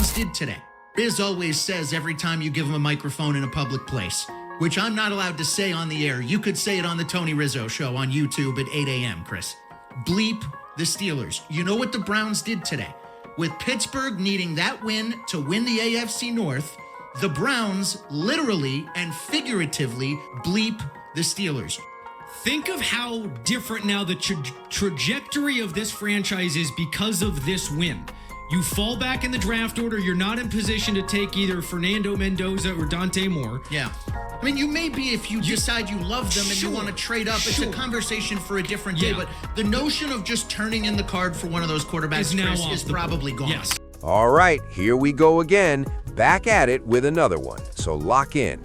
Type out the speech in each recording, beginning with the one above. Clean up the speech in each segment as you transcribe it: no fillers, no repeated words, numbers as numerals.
Browns did today. Biz always says every time you give him a microphone in a public place, which I'm not allowed to say on the air. You could say it on the Tony Rizzo show on YouTube at 8 a.m., Chris. Bleep the Steelers. You know what the Browns did today? With Pittsburgh needing that win to win the AFC North, the Browns literally and figuratively bleep the Steelers. Think of how different now the trajectory of this franchise is because of this win. You fall back in the draft order. You're not in position to take either Fernando Mendoza or Dante Moore. Yeah. I mean, you may be if you decide you love them and you want to trade up. It's a conversation for a different day. But the notion of just turning in the card for one of those quarterbacks is probably gone. Yes. All right, here we go again. Back at it with another one. So lock in.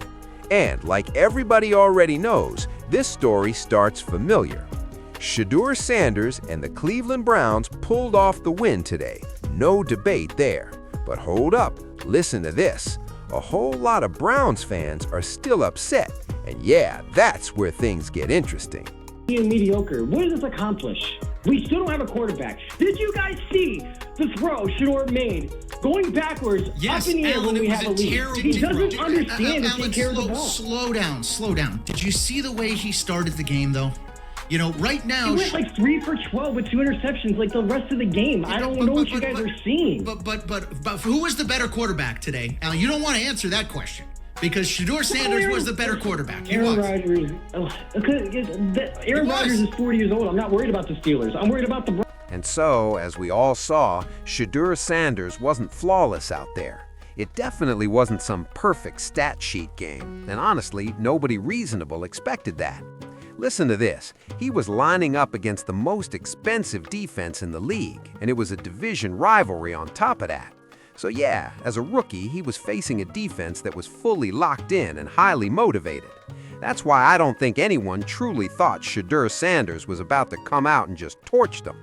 And like everybody already knows, this story starts familiar. Shedeur Sanders and the Cleveland Browns pulled off the win today. No debate there. But hold up, listen to this. A whole lot of Browns fans are still upset. And yeah, that's where things get interesting. Being mediocre, what does this accomplish? We still don't have a quarterback. Did you guys see the throw Shedeur made? Going backwards, up in the air when we have a lead. He doesn't understand to take care of the ball. Slow down. Did you see the way he started the game, though? You know, right now... He went like 3 for 12 with 2 interceptions like the rest of the game. I don't know what you guys are seeing. But who was the better quarterback today? Now, you don't want to answer that question because Shedeur Sanders was the better quarterback. Aaron Rodgers. Aaron Rodgers is 40 years old. I'm not worried about the Steelers. I'm worried about the Browns. And so, as we all saw, Shedeur Sanders wasn't flawless out there. It definitely wasn't some perfect stat sheet game. And honestly, nobody reasonable expected that. Listen to this. He was lining up against the most expensive defense in the league, and it was a division rivalry on top of that. So yeah, as a rookie, he was facing a defense that was fully locked in and highly motivated. That's why I don't think anyone truly thought Shedeur Sanders was about to come out and just torch them.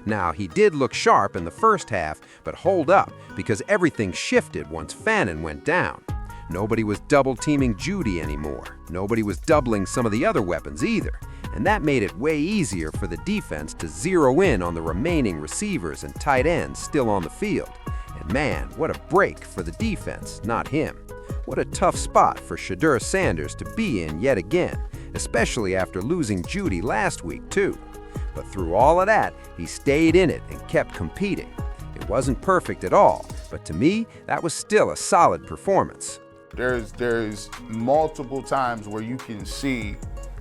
Now, he did look sharp in the first half, but hold up, because everything shifted once Fannin went down. Nobody was double-teaming Judy anymore. Nobody was doubling some of the other weapons either. And that made it way easier for the defense to zero in on the remaining receivers and tight ends still on the field. And man, what a break for the defense, not him. What a tough spot for Shedeur Sanders to be in yet again, especially after losing Judy last week too. But through all of that, he stayed in it and kept competing. It wasn't perfect at all, but to me, that was still a solid performance. There's multiple times where you can see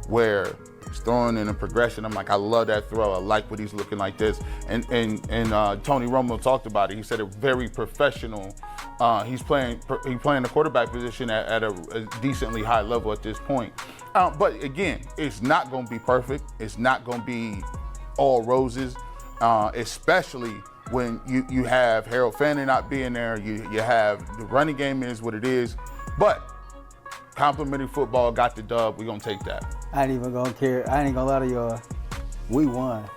where he's throwing in a progression. I'm like, I love that throw. I like what he's looking like this. And Tony Romo talked about it. He said it very professional. He's playing the quarterback position at a decently high level at this point. But again, it's not going to be perfect. It's not going to be all roses, especially when you have Harold Fannin not being there. You have the running game is what it is. But complimentary football got the dub. We're going to take that. I ain't even going to care. I ain't going to lie to y'all. We won.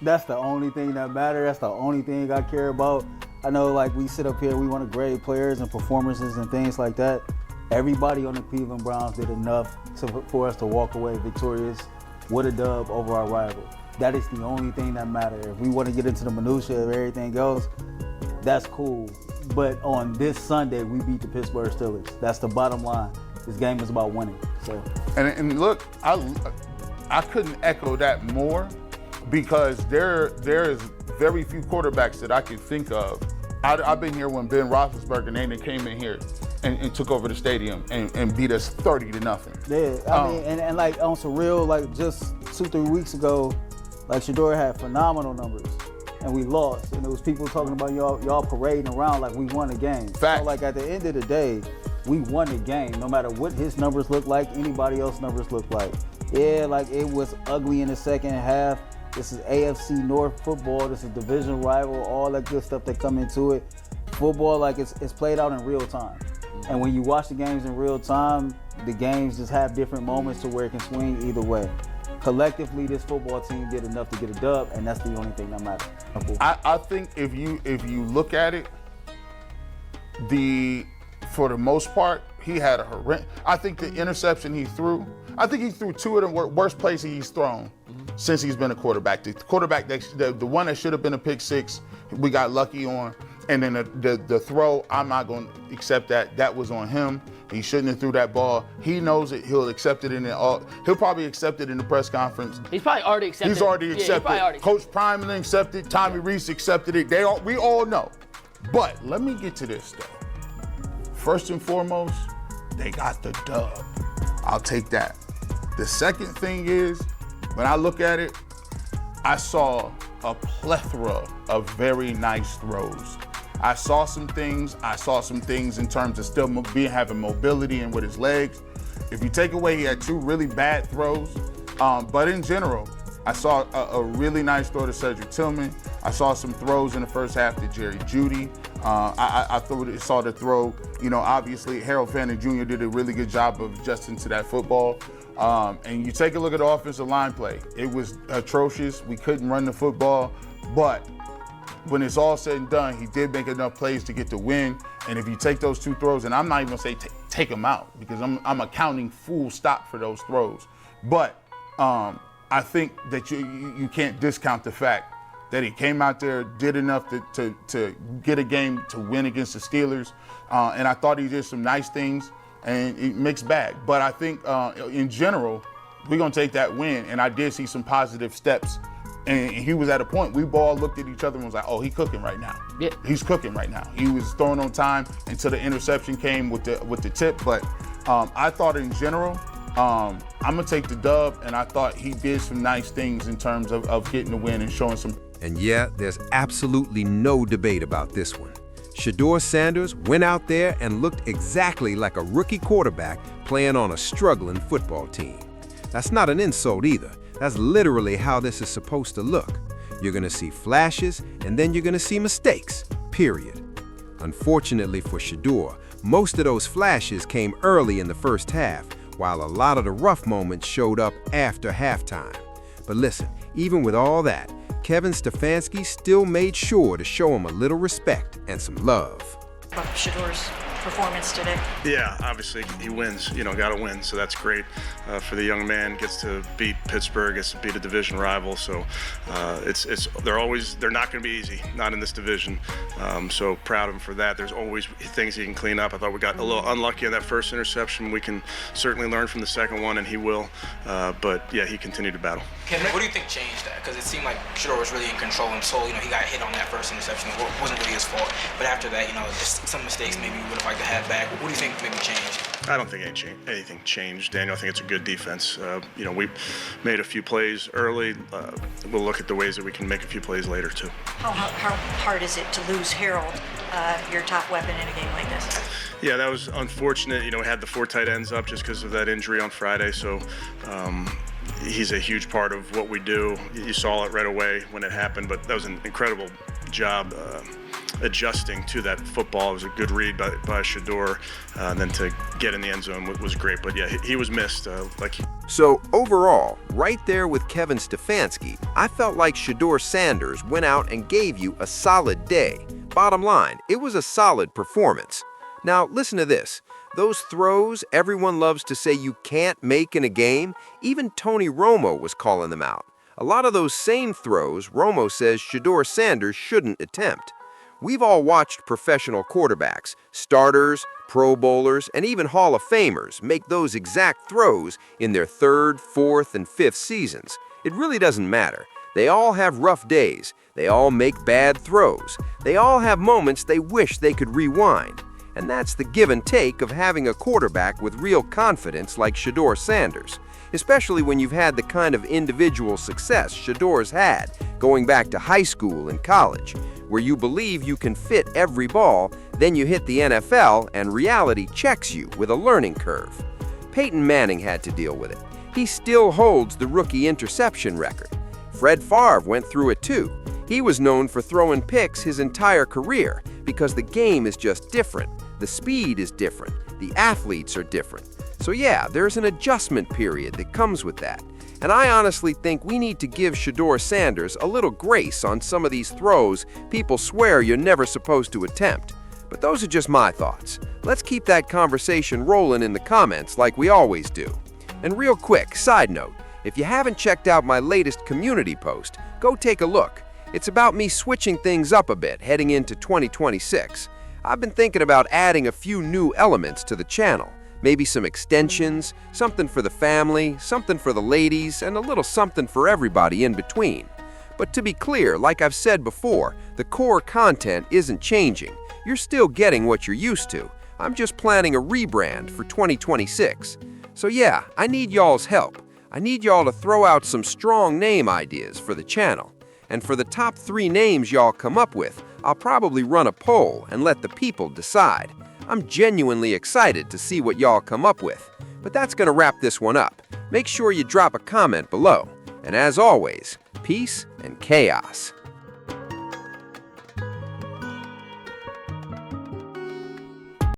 That's the only thing that matters. That's the only thing I care about. I know, like, we sit up here, we want to grade players and performances and things like that. Everybody on the Cleveland Browns did enough for us to walk away victorious with a dub over our rival. That is the only thing that matters. If we want to get into the minutia of everything else, that's cool. But on this Sunday, we beat the Pittsburgh Steelers. That's the bottom line. This game is about winning. So. And look, I couldn't echo that more because there is very few quarterbacks that I can think of. I've been here when Ben Roethlisberger and they came in here and took over the stadium and beat us 30-0. Yeah, I mean, and like on some real, like just 2-3 weeks ago, like Shedeur had phenomenal numbers. And we lost, and there was people talking about y'all parading around like we won a game. Fact. So like at the end of the day, we won the game, no matter what his numbers look like, anybody else's numbers look like. Yeah, like it was ugly in the second half. This is AFC North football. This is division rival, all that good stuff that come into it. Football, like it's played out in real time. And when you watch the games in real time, the games just have different moments to where it can swing either way. Collectively, this football team did enough to get a dub, and that's the only thing that matters. I think if you look at it, for the most part, he had a horrendous. I think the interception he threw, I think he threw 2 of the worst plays he's thrown since he's been a quarterback. The quarterback, the one that should have been a pick six, we got lucky on. And then the throw, I'm not going to accept that. That was on him. He shouldn't have threw that ball. He knows it. He'll accept it he'll probably accept it in the press conference. He's probably already accepted it. He's already accepted it. Coach Primeland accepted it. Tommy Reese accepted it. We all know. But let me get to this, though. First and foremost, they got the dub. I'll take that. The second thing is, when I look at it, I saw a plethora of very nice throws. I saw some things in terms of still having mobility and with his legs. If you take away, he had 2 really bad throws. But in general, I saw a really nice throw to Cedric Tillman. I saw some throws in the first half to Jerry Jeudy. I saw the throw, obviously Harold Fannin Jr. did a really good job of adjusting to that football. And you take a look at the offensive line play. It was atrocious. We couldn't run the football, but when it's all said and done, he did make enough plays to get the win. And if you take those 2 throws, and I'm not even gonna say take them out, because I'm accounting full stop for those throws. But I think that you can't discount the fact that he came out there, did enough to get a game to win against the Steelers. And I thought he did some nice things, and mixed bag. But I think in general, we're gonna take that win. And I did see some positive steps. And he was at a point, we all looked at each other and was like, oh, he's cooking right now. Yeah. He's cooking right now. He was throwing on time until the interception came with the tip. But I thought in general, I'm gonna take the dub, and I thought he did some nice things in terms of getting the win and showing some. And yeah, there's absolutely no debate about this one. Shedeur Sanders went out there and looked exactly like a rookie quarterback playing on a struggling football team. That's not an insult either. That's literally how this is supposed to look. You're gonna see flashes, and then you're gonna see mistakes, period. Unfortunately for Shedeur, most of those flashes came early in the first half, while a lot of the rough moments showed up after halftime. But listen, even with all that, Kevin Stefanski still made sure to show him a little respect and some love. About Shedeur's performance today? Yeah, obviously he wins, got to win, so that's great for the young man. Gets to beat Pittsburgh, gets to beat a division rival, so they're not going to be easy, not in this division. So proud of him for that. There's always things he can clean up. I thought we got a little unlucky on that first interception. We can certainly learn from the second one, and he will. But yeah, he continued to battle. Ken, what do you think changed that? Because it seemed like Shedeur was really in control until he got hit on that first interception. It wasn't really his fault. But after that, just some mistakes maybe we would have liked to have back. What do you think maybe changed? I don't think anything changed, Daniel. I think it's a good defense. We made a few plays early. We'll look at the ways that we can make a few plays later too. How hard is it to lose Harold, your top weapon, in a game like this? Yeah, that was unfortunate. We had the 4 tight ends up just because of that injury on Friday. So he's a huge part of what we do. You saw it right away when it happened, but that was an incredible job adjusting to that football. It was a good read by Shedeur, and then to get in the end zone was great. But yeah, he was missed. So overall, right there with Kevin Stefanski, I felt like Shedeur Sanders went out and gave you a solid day. Bottom line, it was a solid performance. Now listen to this. Those throws everyone loves to say you can't make in a game, even Tony Romo was calling them out. A lot of those same throws Romo says Shedeur Sanders shouldn't attempt. We've all watched professional quarterbacks, starters, Pro Bowlers, and even Hall of Famers make those exact throws in their 3rd, 4th, and 5th seasons. It really doesn't matter. They all have rough days. They all make bad throws. They all have moments they wish they could rewind. And that's the give and take of having a quarterback with real confidence like Shedeur Sanders, especially when you've had the kind of individual success Shedeur's had going back to high school and college, where you believe you can fit every ball, then you hit the NFL and reality checks you with a learning curve. Peyton Manning had to deal with it. He still holds the rookie interception record. Fred Favre went through it too. He was known for throwing picks his entire career because the game is just different. The speed is different. The athletes are different. So yeah, there's an adjustment period that comes with that. And I honestly think we need to give Shedeur Sanders a little grace on some of these throws people swear you're never supposed to attempt. But those are just my thoughts. Let's keep that conversation rolling in the comments like we always do. And real quick, side note, if you haven't checked out my latest community post, go take a look. It's about me switching things up a bit heading into 2026. I've been thinking about adding a few new elements to the channel. Maybe some extensions, something for the family, something for the ladies, and a little something for everybody in between. But to be clear, like I've said before, the core content isn't changing. You're still getting what you're used to. I'm just planning a rebrand for 2026. So yeah, I need y'all's help. I need y'all to throw out some strong name ideas for the channel. And for the top 3 names y'all come up with, I'll probably run a poll and let the people decide. I'm genuinely excited to see what y'all come up with. But that's gonna wrap this one up. Make sure you drop a comment below. And as always, peace and chaos.